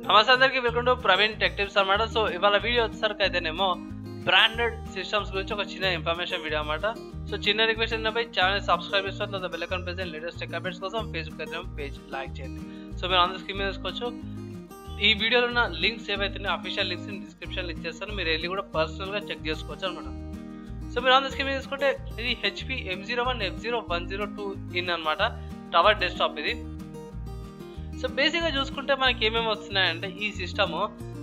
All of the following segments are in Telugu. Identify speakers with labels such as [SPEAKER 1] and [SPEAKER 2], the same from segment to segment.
[SPEAKER 1] నమస్తే అందరికీ, welcome to Praveen tech tips అన్నమాట. సో ఇవాళ వీడియో వచ్చేసరికి అయితేనేమో బ్రాండెడ్ సిస్టమ్స్ గురించి ఒక చిన్న ఇన్ఫర్మేషన్ వీడియో అన్నమాట. సో చిన్న రిక్వెస్ట్ ఏంటంటే ఛానల్ సబ్స్క్రైబ్ చేస్తారు, తర్వాత బెల్ ఐకాన్ ప్రెస్ చేయండి. లేటెస్ట్ టెక్ అప్డేట్స్ కోసం ఫేస్బుక్ అయితే పేజ్ లైక్ చేయండి. సో మీరు అందరూ స్క్రీన్ మీద చూసుకోవచ్చు. ఈ వీడియోలో ఉన్న లింక్స్ ఏవైతే అఫీషియల్ లింక్స్ డిస్క్రిప్షన్లో ఇచ్చేస్తాను, మీరు వెళ్ళి కూడా పర్సనల్గా చెక్ చేసుకోవచ్చు అనమాట. సో మీరు అందరూ స్క్రీన్ మీద చూసుకుంటే ఇది HP M01 F0102 ఇన్ అనమాట, టవర్ డెస్క్టాప్ ఇది. సో బేసిక్గా చూసుకుంటే మనకి ఏమేమి వస్తున్నాయంటే ఈ సిస్టమ్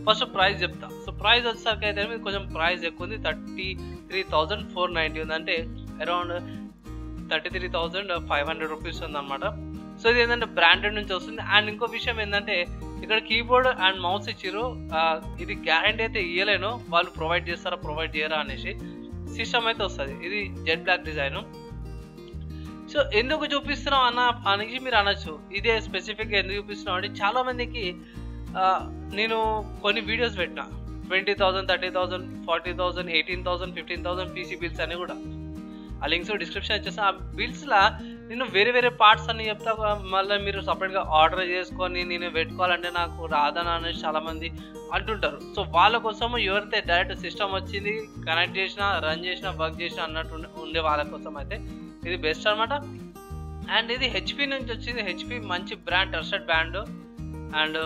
[SPEAKER 1] ఫస్ట్ ప్రైస్ చెప్తా. సో ప్రైస్ వచ్చేసరికి అయితే మీకు కొంచెం ప్రైస్ ఎక్కువ ఉంది, 33,490 ఉంది, అంటే అరౌండ్ 33,500 రూపీస్ ఉంది అనమాట. సో ఇది ఏంటంటే బ్రాండెడ్ నుంచి వస్తుంది. అండ్ ఇంకో విషయం ఏంటంటే ఇక్కడ కీబోర్డ్ అండ్ మౌస్ ఇచ్చిర్రు, ఇది గ్యారంటీ అయితే ఇవ్వలేను, వాళ్ళు ప్రొవైడ్ చేస్తారా ప్రొవైడ్ చేయరా అనేసి. సిస్టమ్ అయితే వస్తుంది, ఇది జెడ్ బ్లాక్ డిజైన్. సో ఎందుకు చూపిస్తున్నాం అన్న అనేసి మీరు అనొచ్చు, ఇదే స్పెసిఫిక్గా ఎందుకు చూపిస్తున్నాం అంటే చాలా మందికి నేను కొన్ని వీడియోస్ పెట్టిన 20,000, 30,000, 40,000, 18,000, 15,000 PC బిల్స్ అని కూడా. ఆ లింక్స్ డిస్క్రిప్షన్ ఇచ్చేస్తా. ఆ బిల్స్లో నేను వేరే పార్ట్స్ అని చెప్తా, మళ్ళీ మీరు సపరేట్గా ఆర్డర్ చేసుకొని నేను పెట్టుకోవాలంటే నాకు రాదని అనేసి చాలామంది అంటుంటారు. సో వాళ్ళ కోసము ఎవరైతే డైరెక్ట్ సిస్టమ్ వచ్చింది కనెక్ట్ చేసినా రన్ చేసినా వర్క్ చేసినా అన్నట్టు ఉండే వాళ్ళ కోసం అయితే ఇది బెస్ట్ అనమాట. అండ్ ఇది HP నుంచి వచ్చింది. HP మంచి బ్రాండ్, ట్రస్టెడ్ బ్రాండ్. అండ్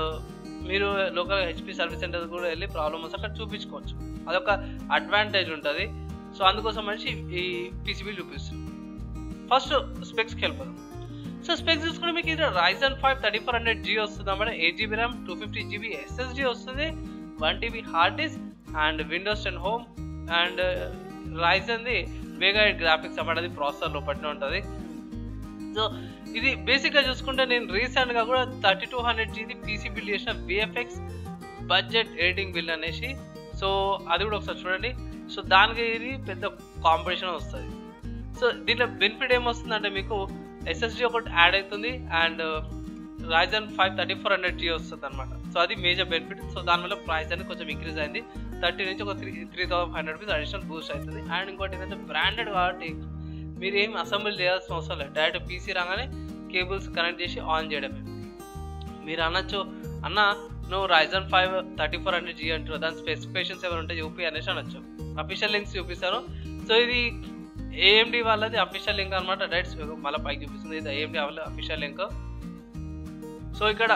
[SPEAKER 1] మీరు లోకల్ HP సర్వీస్ సెంటర్ కూడా వెళ్ళి ప్రాబ్లమ్ వస్తే అక్కడ చూపించుకోవచ్చు, అదొక అడ్వాంటేజ్ ఉంటుంది. సో అందుకోసం మంచి ఈ PCB చూపిస్తుంది. ఫస్ట్ స్పెక్స్కి వెళ్ళిపోదాం. సో స్పెక్స్ చూసుకుంటే మీకు ఇది Ryzen 5 3400G వస్తుంది అన్నమాట, 8GB RAM, 250GB SSD వస్తుంది, 1TB hard disk and Windows 10 home and Ryzenది Vega 8 గ్రాఫిక్స్ అన్నమాట, అది ప్రాసెసర్ లోపలనే ఉంటుంది. సో ఇది బేసిక్గా చూసుకుంటే నేను రీసెంట్గా కూడా 3200Gది PC బిల్డ్ చేసిన VFX బడ్జెట్ ఎడిటింగ్ బిల్డ్ అనేసి. సో అది కూడా ఒకసారి చూడండి. సో దానికి ఇది పెద్ద కాంపిటీషన్ వస్తుంది. సో దీంట్లో బెనిఫిట్ ఏమొస్తుందంటే మీకు SSD ఒకటి యాడ్ అవుతుంది అండ్ Ryzen 5 3400G వస్తుంది అనమాట. సో అది మేజర్ బెనిఫిట్. సో దానివల్ల ప్రైస్ అనేది కొంచెం ఇంక్రీజ్ అయింది, 30 నుంచి ఒక 3,500 రూపీస్ అడిషనల్ బూస్ట్ అవుతుంది. అండ్ ఇంకోటి ఏంటంటే బ్రాండెడ్ కాబట్టి మీరు ఏం అసెంబ్లీ చేయాల్సిన అవసరం లేదు, డైరెక్ట్ PC రాగానే కేబుల్స్ కనెక్ట్ చేసి ఆన్ చేయడమే. మీరు అనొచ్చు, అన్న నువ్వు Ryzen 5 3400G అంటారు, దాని స్పెసిఫికేషన్స్ ఏమైనా ఉంటే చూపి అనేసి అనొచ్చు. అఫీషియల్ లింక్స్ చూపిస్తాను. సో ఇది AMD వాళ్ళది అఫీషియల్ లింక్ అనమాట, డైరెక్ట్ మళ్ళీ పైకి చూపిస్తుంది. ఇది AMD వాళ్ళ అఫీషియల్ లింక్. సో ఇక్కడ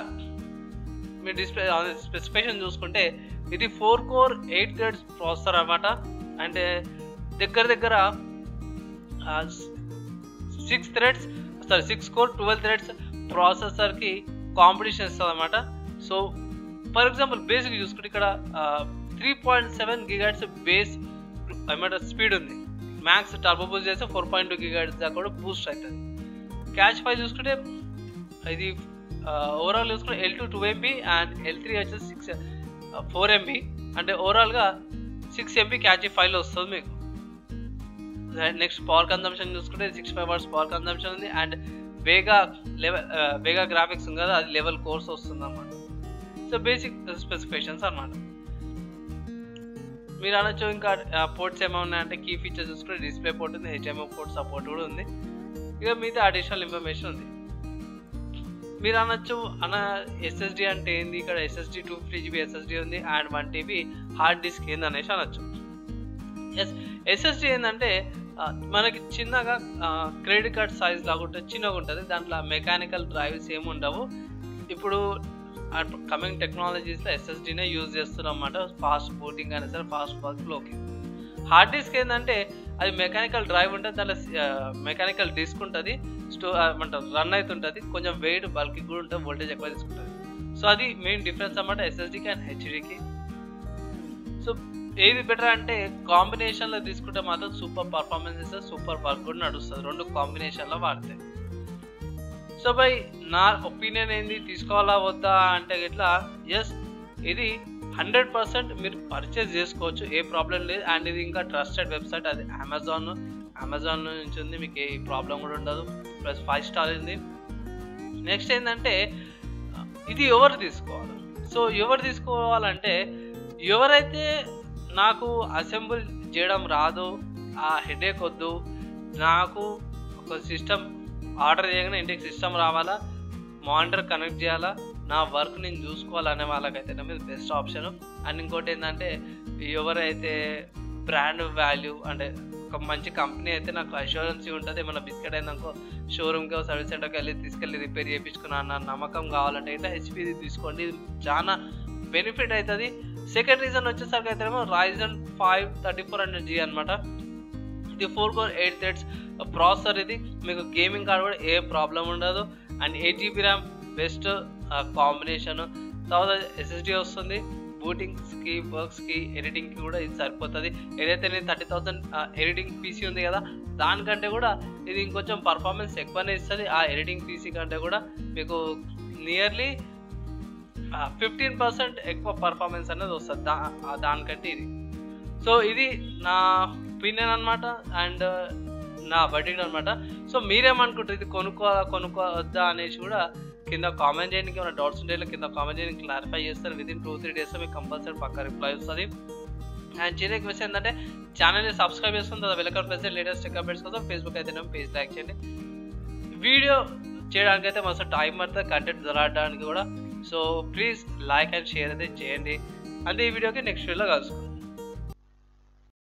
[SPEAKER 1] మీరు డిస్ప్లే స్పెసిఫికేషన్ చూసుకుంటే ఇది 4 కోర్ 8 థ్రెడ్స్ ప్రాసెసర్ అనమాట. అంటే దగ్గర 6 కోర్ 12 థ్రెడ్స్ ప్రాసెసర్కి కాంపిటీషన్ ఇస్తుంది అనమాట. సో ఫర్ ఎగ్జాంపుల్ బేసిక్ చూసుకుంటే ఇక్కడ 3.7 GHz బేస్ ఏమంటే స్పీడ్ ఉంది, మ్యాక్స్ టర్బో బూస్ట్ చేస్తే 4.2 GHz దాకా కూడా బూస్ట్ అవుతుంది. క్యాష్ ఫైల్ చూసుకుంటే ఇది ఓవరాల్ చూసుకుంటే L2 2MB అండ్ L3 వచ్చేసి 4MB, అంటే ఓవరాల్గా 6MB క్యాచ్ ఫైల్ వస్తుంది మీకు. నెక్స్ట్ పవర్ కన్జంప్షన్ చూసుకుంటే 65 watts పవర్ కన్జంప్షన్ ఉంది. అండ్ వేగా గ్రాఫిక్స్ ఉంది కదా, అది లెవెల్ కోర్స్ వస్తుంది అన్నమాట. సో బేసిక్ స్పెసిఫికేషన్స్ అన్నమాట. మీరు అనొచ్చు ఇంకా పోర్ట్స్ ఏమైనా ఉన్నాయంటే కీ ఫీచర్స్ చూసుకుంటే డిస్ప్లే పోర్ట్ ఉంది, HDMI పోర్ట్ సపోర్ట్ కూడా ఉంది. ఇక మిగతా అడిషనల్ ఇన్ఫర్మేషన్ ఉంది. మీరు అనొచ్చు అన్న SSD అంటే ఏంది, ఇక్కడ SSD 250GB SSD ఉంది అండ్ 1TB హార్డ్ డిస్క్ ఏంది అనేసి అనొచ్చు. SSD ఏంటంటే మనకి చిన్నగా క్రెడిట్ కార్డ్ సైజ్ లాగా ఉంటుంది, చిన్నగా ఉంటుంది, దాంట్లో మెకానికల్ డ్రైవ్స్ ఏమి ఉండవు. ఇప్పుడు కమింగ్ టెక్నాలజీస్లో SSDనే యూజ్ చేస్తున్నాం అన్నమాట, ఫాస్ట్ బూటింగ్ అయినా సరే ఫాస్ట్ వర్క్లోకి. హార్డ్ డిస్క్ ఏంటంటే అది మెకానికల్ డ్రైవ్ ఉంటుంది, దాంట్లో మెకానికల్ డిస్క్ ఉంటుంది, ఏమంటారు రన్ అవుతుంటుంది, కొంచెం వెయిట్ బల్కి కూడా ఉంటుంది, వోల్టేజ్ ఎక్కువ తీసుకుంటుంది. సో అది మెయిన్ డిఫరెన్స్ అన్నమాట SSDకి అండ్ HDకి. సో ఏది బెటర్ అంటే కాంబినేషన్లో తీసుకుంటే మాత్రం సూపర్ పర్ఫార్మెన్స్ ఇస్తుంది, సూపర్ వర్క్ కూడా నడుస్తుంది, రెండు కాంబినేషన్లో వాడితే. సో బై నా ఒపీనియన్ ఏంది, తీసుకోవాలా వద్దా అంటే ఇట్లా ఎస్, ఇది 100% మీరు పర్చేస్ చేసుకోవచ్చు, ఏ ప్రాబ్లం లేదు. అండ్ ఇది ఇంకా ట్రస్టెడ్ వెబ్సైట్, అది అమెజాన్ నుంచి ఉంది, మీకు ఏ ప్రాబ్లం కూడా ఉండదు, ప్లస్ 5 స్టార్ ఉంది. నెక్స్ట్ ఏంటంటే ఇది ఎవరు తీసుకోవాలి. సో ఎవరు తీసుకోవాలంటే ఎవరైతే నాకు అసెంబుల్ చేయడం రాదు, ఆ హెడేక్ వద్దు, నాకు ఒక సిస్టమ్ ఆర్డర్ చేయగానే ఇంటికి సిస్టమ్ రావాలా, మానిటర్ కనెక్ట్ చేయాలా, నా వర్క్ నేను చూసుకోవాలనే వాళ్ళకైతే ఇది బెస్ట్ ఆప్షన్. అండ్ ఇంకోటి ఏంటంటే ఎవరైతే బ్రాండ్ వాల్యూ అంటే ఒక మంచి కంపెనీ అయితే నాకు అష్యూరెన్సీ ఉంటుంది. ఏమైనా బిస్కెట్ అయిందనుకో షోరూమ్కి సర్వీస్ సెంటర్కి వెళ్ళి తీసుకెళ్ళి రిపేర్ చేయించుకున్నా అన్న నమ్మకం కావాలంటే అయితే హెచ్పీది తీసుకోండి, చాలా బెనిఫిట్ అవుతుంది. సెకండ్ రీజన్ వచ్చేసరికి అయితేనేమో Ryzen 5 3400G అనమాట. ఇది 4 core 8 threads ప్రాసెసర్. ఇది మీకు గేమింగ్ కార్డ్ కూడా ఏ ప్రాబ్లం ఉండదు. And 8GB RAM best combination. తర్వాత SSD వస్తుంది. బూటింగ్స్కి, వర్క్స్కి, ఎడిటింగ్కి కూడా ఇది సరిపోతుంది. ఏదైతే నేను 30,000 ఎడిటింగ్ పీసీ ఉంది కదా దానికంటే కూడా ఇది ఇంకొంచెం పర్ఫార్మెన్స్ ఎక్కువనే ఇస్తుంది. ఆ ఎడిటింగ్ పీసీ కంటే కూడా మీకు నియర్లీ 15% ఎక్కువ పర్ఫార్మెన్స్ అనేది వస్తుంది దానికంటే ఇది. సో ఇది నా ఒపీనియన్ అనమాట అండ్ నా వర్డిక్ట్ అనమాట. సో మీరేమనుకుంటారు, ఇది కొనుక్కోవద్దా అనేసి కూడా కింద కామెంట్ చేయండి. ఏమైనా డౌట్స్ ఉంటే కింద కామెంట్ చేయండి, క్లారిఫై చేస్తాను. వితిన్ 2-3 డేస్లో మీకు కంపల్సరీ పక్కా రిప్లై వస్తుంది. అండ్ చిన్న రిక్వెస్ట్ ఏంటంటే ఛానల్ని సబ్స్క్రైబ్ చేసుకుని తర్వాత బెల్ ఐకాన్ ప్రెస్ చేయండి. లేటెస్ట్ టెక్ అప్డేట్స్ కోసం ఫేస్బుక్ అయితే పేజ్ లైక్ చేయండి. వీడియో చేయడానికి అయితే మస్తు టైం పడుతుంది కంటెంట్ దొరకడానికి కూడా. So please like and share అయితే చేయండి. అంటే ఈ వీడియోకి నెక్స్ట్ వీడియోలో కలుసుకుందాం.